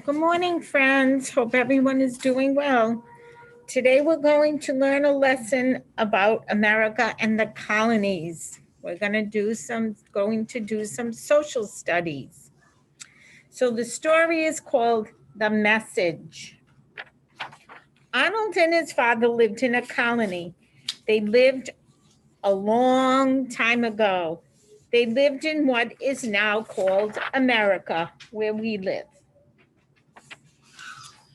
Good morning, friends. Hope everyone is doing well. Today we're going to learn a lesson about America and the colonies. We're going to do some social studies. So the story is called The Message. Arnold and his father lived in a colony. They lived a long time ago. They lived in what is now called America, where we live.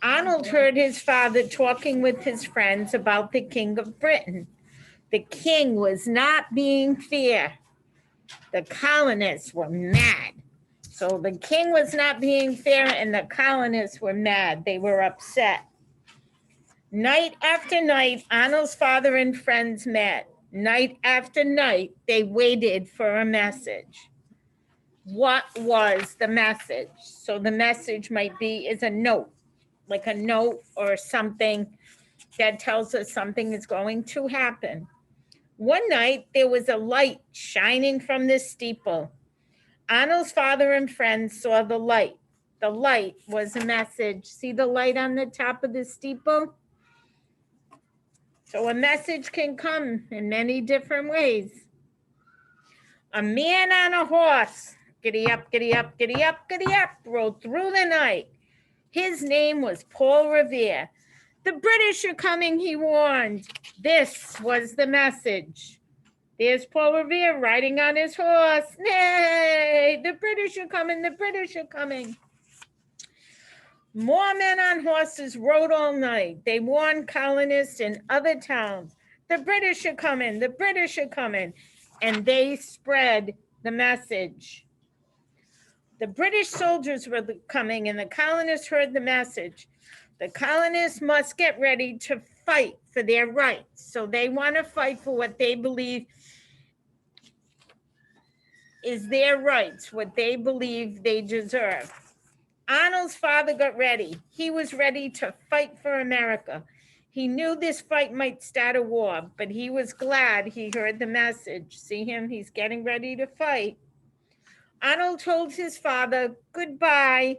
Arnold heard his father talking with his friends about the King of Britain. The king was not being fair. The colonists were mad. So the king was not being fair, and the colonists were mad. They were upset. Night after night, Arnold's father and friends met. Night after night, they waited for a message. What was the message? So the message might be is a note, like a note or something that tells us something is going to happen. One night, there was a light shining from the steeple. Arnold's father and friends saw the light. The light was a message. See the light on the top of the steeple? So a message can come in many different ways. A man on a horse, giddy up, giddy up, giddy up, giddy up, rode through the night. His name was Paul Revere. The British are coming, he warned. This was the message. There's Paul Revere riding on his horse. Nay, the British are coming, the British are coming. More men on horses rode all night. They warned colonists in other towns. The British are coming, the British are coming. And they spread the message. The British soldiers were coming, and the colonists heard the message. The colonists must get ready to fight for their rights. So they want to fight for what they believe is their rights, what they believe they deserve. Arnold's father got ready. He was ready to fight for America. He knew this fight might start a war, but he was glad he heard the message. See him? He's getting ready to fight. Arnold told his father goodbye,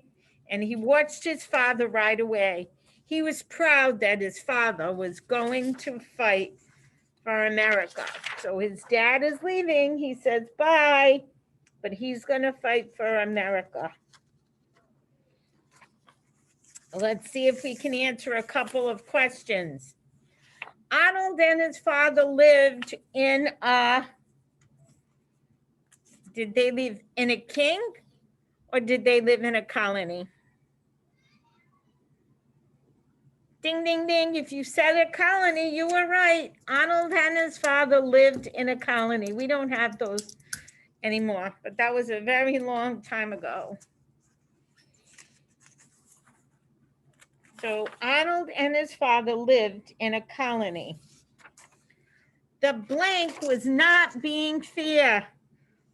and he watched his father ride away. He was proud that his father was going to fight for America. So his dad is leaving. He says bye, but he's going to fight for America. Let's see if we can answer a couple of questions. Arnold and his father lived in did they live in a king or did they live in a colony? Ding, ding, ding. If you said a colony, you were right. Arnold and his father lived in a colony. We don't have those anymore, but that was a very long time ago. So Arnold and his father lived in a colony. The blank was not being fair.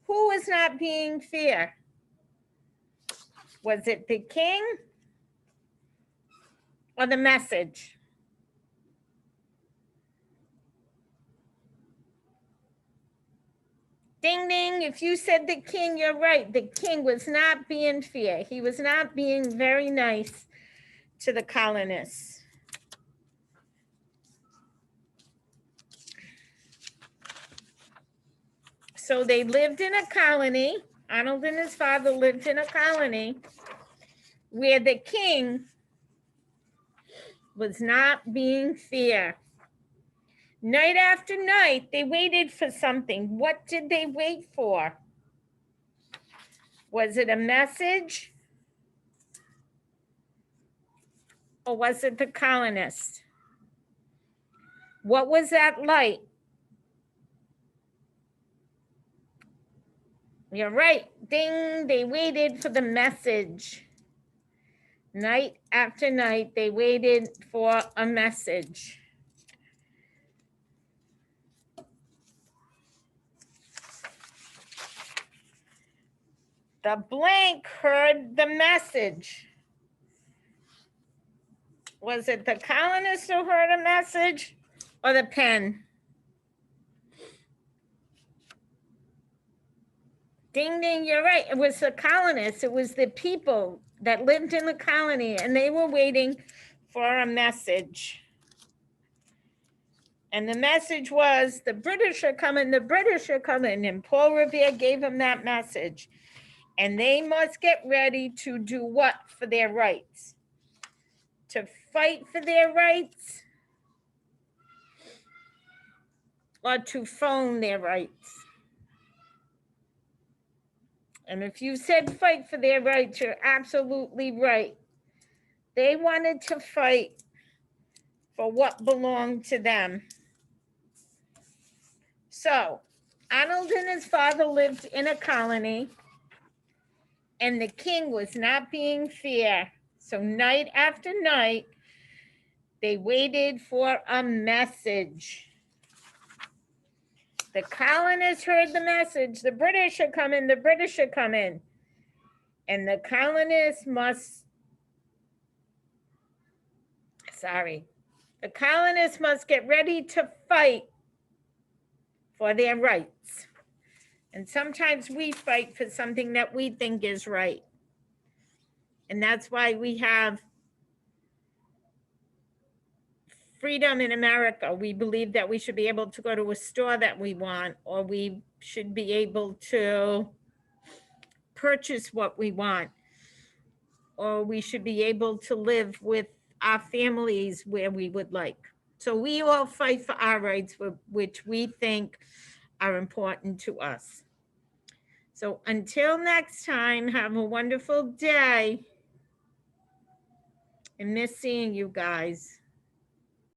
Who was not being fair? Was it the king or the message? Ding, ding. If you said the king, you're right. The king was not being fair. He was not being very nice to the colonists. So they lived in a colony. Arnold and his father lived in a colony where the king was not being fair. Night after night, they waited for something. What did they wait for? Was it a message? Or was it the colonists? What was that light? You're right. Ding, they waited for the message. Night after night, they waited for a message. The blank heard the message. Was it the colonists who heard a message or the pen? Ding, ding, you're right. It was the colonists. It was the people that lived in the colony, and they were waiting for a message. And the message was, the British are coming, the British are coming. And Paul Revere gave them that message. And they must get ready to do what for their rights? To fight for their rights, or to phone their rights? And if you said fight for their rights, you're absolutely right. They wanted to fight for what belonged to them. So Arnold and his father lived in a colony, and the king was not being fair. So night after night, they waited for a message. The colonists heard the message, the British are coming, the British are coming. And the colonists must get ready to fight for their rights. And sometimes we fight for something that we think is right. And that's why we have freedom in America. We believe that we should be able to go to a store that we want, or we should be able to purchase what we want, or we should be able to live with our families where we would like. So we all fight for our rights, which we think are important to us. So until next time, have a wonderful day. And miss seeing you guys.